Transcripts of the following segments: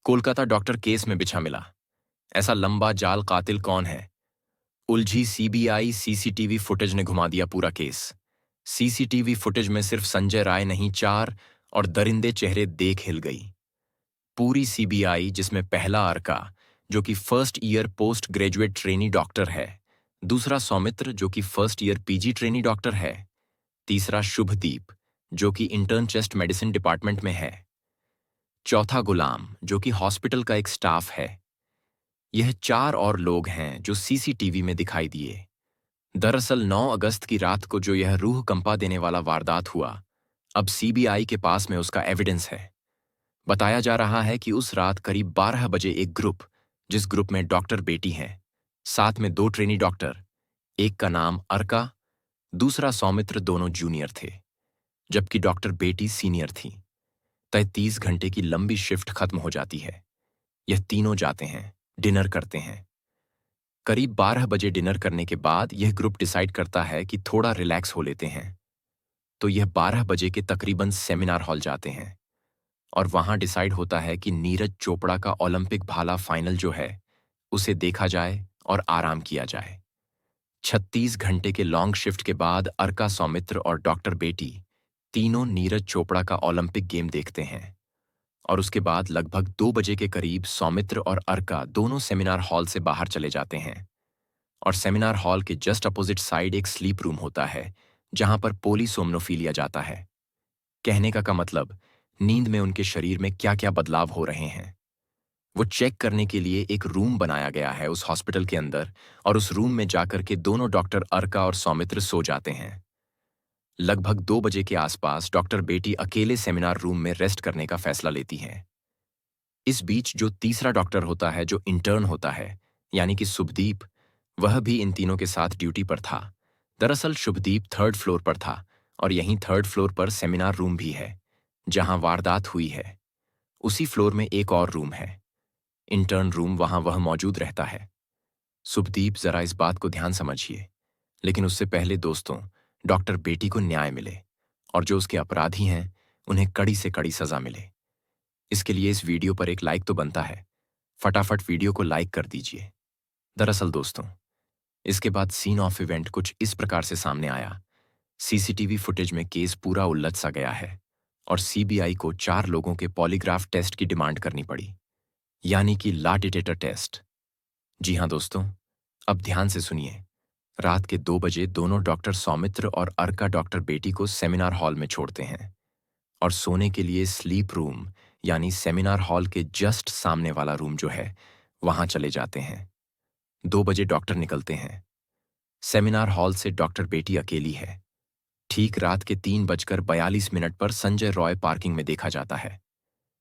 Kolkata doctor case में बिछा मिला। ऐसा लंबा जाल कातिल कौन है? उलझी सीबीआई। सीसीटीवी फुटेज ने घुमा दिया पूरा केस। सीसीटीवी फुटेज में सिर्फ संजय राय नहीं, चार और दरिंदे चेहरे देख हिल गई पूरी सीबीआई, जिसमें पहला अर्का जो कि first year post graduate trainee doctor है, दूसरा सौमित्र जो कि first year PG trainee doctor है, तीसरा शुभदीप जो कि इंटर्न चेस्ट मेडिसिन डिपार्टमेंट में है, चौथा गुलाम जो कि हॉस्पिटल का एक स्टाफ है। यह चार और लोग हैं जो सीसीटीवी में दिखाई दिए। दरअसल 9 अगस्त की रात को जो यह रूह कंपा देने वाला वारदात हुआ, अब सीबीआई के पास में उसका एविडेंस है। बताया जा रहा है कि उस रात करीब 12 बजे एक ग्रुप, जिस ग्रुप में डॉक्टर बेटी हैं, साथ में 2 ट्रेनी डॉक्टर, एक का नाम अर्का, दूसरा सौमित्र, दोनों जूनियर थे, जबकि डॉक्टर बेटी सीनियर थी। तय 30 घंटे की लंबी शिफ्ट खत्म हो जाती है। यह तीनों जाते हैं, डिनर करते हैं। करीब 12 बजे डिनर करने के बाद यह ग्रुप डिसाइड करता है कि थोड़ा रिलैक्स हो लेते हैं। तो यह 12 बजे के तकरीबन सेमिनार हॉल जाते हैं और वहां डिसाइड होता है कि नीरज चोपड़ा का ओलंपिक भाला फाइनल जो है, उसे देखा जाए और आराम किया जाए। 36 घंटे के लॉन्ग शिफ्ट के बाद अर्का, सौमित्र और डॉक्टर बेटी तीनों नीरज चोपड़ा का ओलंपिक गेम देखते हैं और उसके बाद लगभग 2 बजे के करीब सौमित्र और अर्का दोनों सेमिनार हॉल से बाहर चले जाते हैं और सेमिनार हॉल के जस्ट अपोजिट साइड एक स्लीप रूम होता है जहां पर पोलीसोम्नोफीलिया जाता है। कहने का मतलब नींद में उनके शरीर में क्या क्या बदलाव हो रहे हैं वो चेक करने के लिए एक रूम बनाया गया है उस हॉस्पिटल के अंदर, और उस रूम में जाकर के दोनों डॉक्टर अर्का और सौमित्र सो जाते हैं। लगभग 2 बजे के आसपास डॉक्टर बेटी अकेले सेमिनार रूम में रेस्ट करने का फैसला लेती हैं। इस बीच जो तीसरा डॉक्टर होता है, जो इंटर्न होता है, यानी कि शुभदीप, वह भी इन तीनों के साथ ड्यूटी पर था। दरअसल शुभदीप 3rd फ्लोर पर था और यहीं 3rd फ्लोर पर सेमिनार रूम भी है जहां वारदात हुई है। उसी फ्लोर में एक और रूम है, इंटर्न रूम, वहां वह मौजूद रहता है। शुभदीप, जरा इस बात को ध्यान समझिए, लेकिन उससे पहले दोस्तों, डॉक्टर बेटी को न्याय मिले और जो उसके अपराधी हैं उन्हें कड़ी से कड़ी सजा मिले। इसके लिए इस वीडियो पर एक लाइक तो बनता है। फटाफट वीडियो को लाइक कर दीजिए। दरअसल दोस्तों, इसके बाद सीन ऑफ इवेंट कुछ इस प्रकार से सामने आया। सीसीटीवी फुटेज में केस पूरा उलझ सा गया है और सीबीआई को 4 लोगों के पॉलीग्राफ टेस्ट की डिमांड करनी पड़ी, यानी कि ला डिटेक्टर टेस्ट। जी हां दोस्तों, अब ध्यान से सुनिए। रात के 2 बजे दोनों डॉक्टर सौमित्र और अर्का डॉक्टर बेटी को सेमिनार हॉल में छोड़ते हैं और सोने के लिए स्लीप रूम, यानी सेमिनार हॉल के जस्ट सामने वाला रूम जो है, वहां चले जाते हैं। 2 बजे डॉक्टर निकलते हैं। सेमिनार हॉल से डॉक्टर बेटी अकेली है। ठीक रात के 3:42 पर संजय रॉय पार्किंग में देखा जाता है।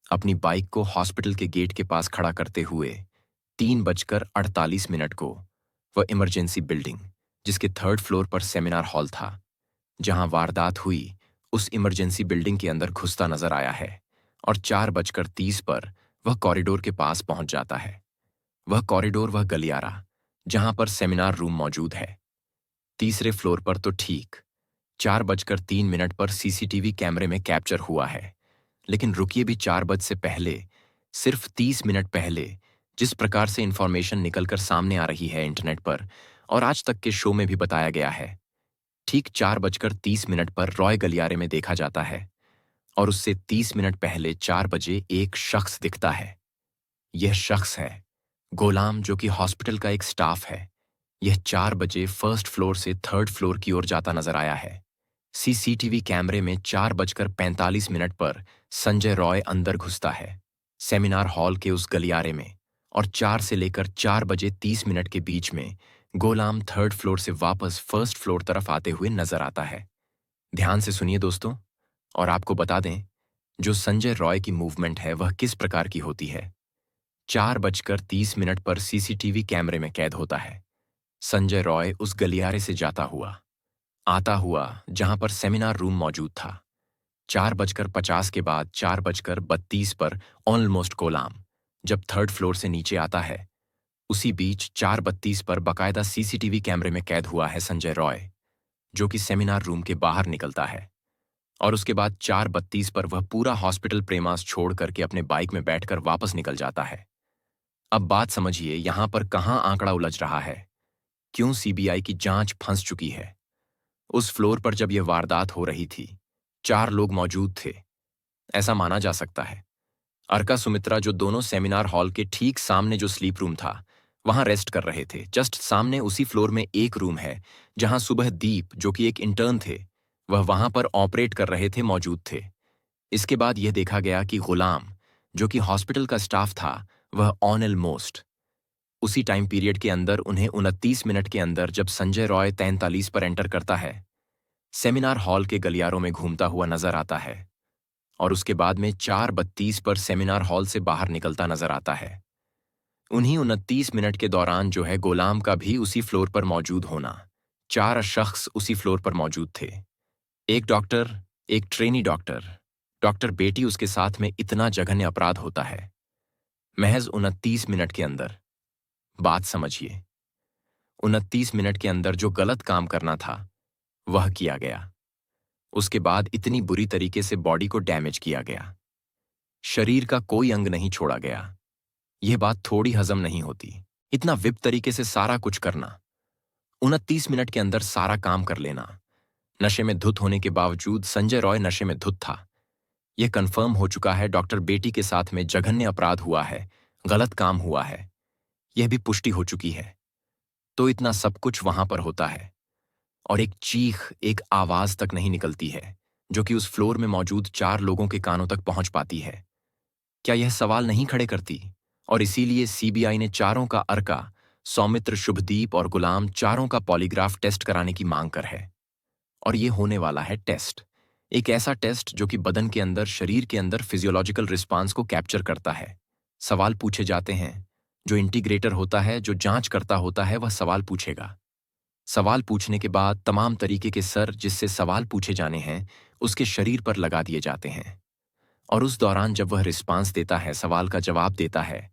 अपनी बाइक को हॉस्पिटल के गेट के पास खड़ा करते हुए 3:48 को वह इमरजेंसी बिल्डिंग, जिसके 3rd फ्लोर पर सेमिनार हॉल था, जहां वारदात हुई, उस इमरजेंसी बिल्डिंग के अंदर घुसता नजर आया है और 4:30 पर वह कॉरिडोर के पास पहुंच जाता है। वह कॉरिडोर, वह गलियारा जहां पर सेमिनार रूम मौजूद है, तीसरे फ्लोर पर तो ठीक 4:03 पर सीसीटीवी कैमरे में कैप्चर हुआ है। लेकिन रुकिए भी, 4 बज से पहले, सिर्फ 30 मिनट पहले जिस प्रकार से इंफॉर्मेशन निकलकर सामने आ रही है इंटरनेट पर और आज तक के शो में भी बताया गया है, ठीक 4:30 पर रॉय गलियारे में देखा जाता है और उससे 30 मिनट पहले 4 बजे एक शख्स दिखता है। यह शख्स है गुलाम, जो कि हॉस्पिटल का एक स्टाफ है। यह 4 बजे 1st फ्लोर से 3rd फ्लोर की ओर जाता नजर आया है। सीसीटीवी कैमरे में 4:45 पर संजय रॉय अंदर घुसता है सेमिनार हॉल के उस गलियारे में और 4 से लेकर 4:30 के बीच में गुलाम 3rd फ्लोर से वापस 1st फ्लोर तरफ आते हुए नजर आता है। ध्यान से सुनिए दोस्तों, और आपको बता दें, जो संजय रॉय की मूवमेंट है वह किस प्रकार की होती है। 4:30 पर सीसीटीवी कैमरे में कैद होता है संजय रॉय उस गलियारे से आता हुआ जहां पर सेमिनार रूम मौजूद था। 4:50 के बाद 4:32 पर ऑलमोस्ट गुलाम जब 3rd फ्लोर से नीचे आता है, उसी बीच 4:32 पर बाकायदा सीसीटीवी कैमरे में कैद हुआ है संजय रॉय, जो कि सेमिनार रूम के बाहर निकलता है और उसके बाद 4:32 पर वह पूरा हॉस्पिटल प्रेमास छोड़ करके अपने बाइक में बैठकर वापस निकल जाता है। अब बात समझिए यहां पर कहां आंकड़ा उलझ रहा है, क्यों सीबीआई की जांच फंस चुकी है। उस फ्लोर पर जब यह वारदात हो रही थी 4 लोग मौजूद थे, ऐसा माना जा सकता है। अर्का सुमित्रा जो दोनों सेमिनार हॉल के ठीक सामने जो स्लीप रूम था वहां रेस्ट कर रहे थे। जस्ट सामने उसी फ्लोर में एक रूम है जहां सुबह दीप जो कि एक इंटर्न थे वह वहां पर ऑपरेट कर रहे थे मौजूद थे। इसके बाद यह देखा गया कि गुलाम जो कि हॉस्पिटल का स्टाफ था वह ऑलमोस्ट उसी टाइम पीरियड के अंदर उन्हें 29 मिनट के अंदर जब संजय रॉय 43 पर एंटर करता है सेमिनार हॉल के गलियारों में घूमता हुआ नजर आता है और उसके बाद में 4:32 पर सेमिनार हॉल से बाहर निकलता नजर आता है। उन्हीं 29 मिनट के दौरान जो है गुलाम का भी उसी फ्लोर पर मौजूद होना, 4 शख्स उसी फ्लोर पर मौजूद थे। एक डॉक्टर, एक ट्रेनी डॉक्टर, डॉक्टर बेटी उसके साथ में इतना जघन्य अपराध होता है महज 29 मिनट के अंदर। बात समझिए 29 मिनट के अंदर जो गलत काम करना था वह किया गया। उसके बाद इतनी बुरी तरीके से बॉडी को डैमेज किया गया, शरीर का कोई अंग नहीं छोड़ा गया। यह बात थोड़ी हजम नहीं होती। इतना विप तरीके से सारा कुछ करना, 29 मिनट के अंदर सारा काम कर लेना। नशे में धुत होने के बावजूद संजय रॉय नशे में धुत था। यह कंफर्म हो चुका है डॉक्टर बेटी के साथ में जघन्य अपराध हुआ है, गलत काम हुआ है, यह भी पुष्टि हो चुकी है। तो इतना सब कुछ वहां पर होता है और एक चीख, एक आवाज तक नहीं निकलती है जो कि उस फ्लोर में मौजूद 4 लोगों के कानों तक पहुंच पाती है। क्या यह सवाल नहीं खड़े करती? और इसीलिए सीबीआई ने चारों का अर्का, सौमित्र, शुभदीप और गुलाम चारों का पॉलीग्राफ टेस्ट कराने की मांग कर है। और ये होने वाला है टेस्ट, एक ऐसा टेस्ट जो कि बदन के अंदर, शरीर के अंदर फिजियोलॉजिकल रिस्पांस को कैप्चर करता है। सवाल पूछे जाते हैं, जो इंटीग्रेटर होता है, जो जांच करता होता है, वह सवाल पूछेगा। सवाल पूछने के बाद तमाम तरीके के सर जिससे सवाल पूछे जाने हैं उसके शरीर पर लगा दिए जाते हैं और उस दौरान जब वह रिस्पांस देता है, सवाल का जवाब देता है,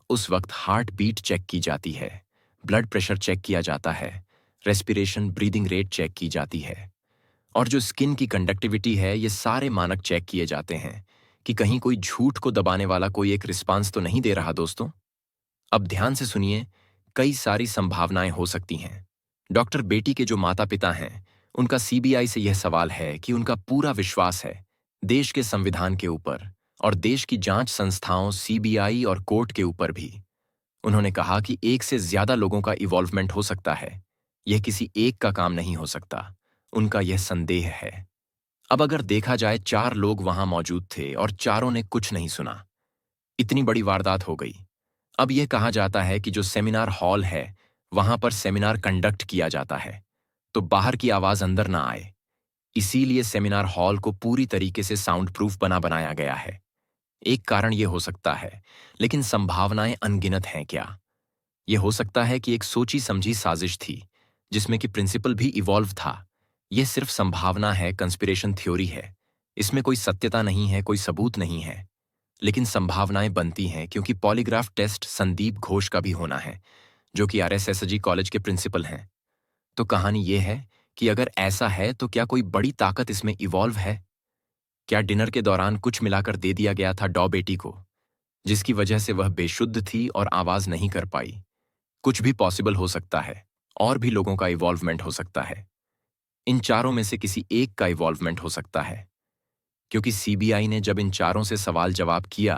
उस वक्त हार्ट बीट चेक की जाती है, ब्लड प्रेशर चेक किया जाता है, रेस्पिरेशन, ब्रीदिंग रेट चेक की जाती है और जो स्किन की कंडक्टिविटी है, ये सारे मानक चेक किए जाते हैं कि कहीं कोई झूठ को दबाने वाला कोई एक रिस्पांस तो नहीं दे रहा। दोस्तों अब ध्यान से सुनिए, कई सारी संभावनाएं हो सकती हैं। डॉक्टर बेटी के जो माता पिता हैं उनका सीबीआई से यह सवाल है कि उनका पूरा विश्वास है देश के संविधान के ऊपर और देश की जांच संस्थाओं सीबीआई और कोर्ट के ऊपर भी। उन्होंने कहा कि एक से ज्यादा लोगों का इवॉल्वमेंट हो सकता है, यह किसी एक का काम नहीं हो सकता, उनका यह संदेह है। अब अगर देखा जाए 4 लोग वहां मौजूद थे और चारों ने कुछ नहीं सुना, इतनी बड़ी वारदात हो गई। अब यह कहा जाता है कि जो सेमिनार हॉल है वहां पर सेमिनार कंडक्ट किया जाता है तो बाहर की आवाज अंदर ना आए, इसीलिए सेमिनार हॉल को पूरी तरीके से साउंड प्रूफ बनाया गया है। एक कारण यह हो सकता है, लेकिन संभावनाएं अनगिनत हैं। क्या यह हो सकता है कि एक सोची समझी साजिश थी जिसमें कि प्रिंसिपल भी इवॉल्व था? यह सिर्फ संभावना है, कंस्पिरेशन थ्योरी है, इसमें कोई सत्यता नहीं है, कोई सबूत नहीं है, लेकिन संभावनाएं बनती हैं क्योंकि पॉलीग्राफ टेस्ट संदीप घोष का भी होना है जो कि आरएसएसजी कॉलेज के प्रिंसिपल हैं। तो कहानी यह है कि अगर ऐसा है तो क्या कोई बड़ी ताकत इसमें इवॉल्व है? क्या डिनर के दौरान कुछ मिलाकर दे दिया गया था डॉ बेटी को जिसकी वजह से वह बेशुद्ध थी और आवाज नहीं कर पाई? कुछ भी पॉसिबल हो सकता है, और भी लोगों का इवॉल्वमेंट हो सकता है। इन चारों में से किसी एक का इवॉल्वमेंट हो सकता है क्योंकि सीबीआई ने जब इन चारों से सवाल जवाब किया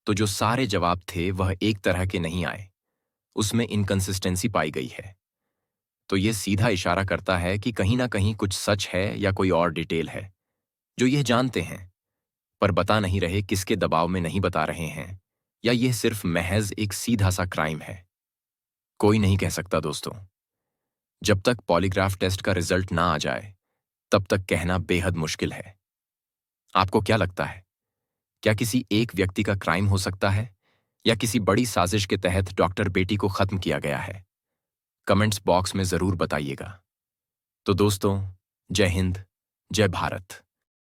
तो जो सारे जवाब थे वह एक तरह के नहीं आए, उसमें इनकंसिस्टेंसी पाई गई है। तो यह सीधा इशारा करता है कि कहीं ना कहीं कुछ सच है या कोई और डिटेल है जो यह जानते हैं पर बता नहीं रहे, किसके दबाव में नहीं बता रहे हैं, या यह सिर्फ महज एक सीधा सा क्राइम है। कोई नहीं कह सकता दोस्तों। जब तक पॉलीग्राफ टेस्ट का रिजल्ट ना आ जाए तब तक कहना बेहद मुश्किल है। आपको क्या लगता है, क्या किसी एक व्यक्ति का क्राइम हो सकता है या किसी बड़ी साजिश के तहत डॉक्टर बेटी को खत्म किया गया है? कमेंट्स बॉक्स में जरूर बताइएगा। तो दोस्तों, जय हिंद, जय भारत।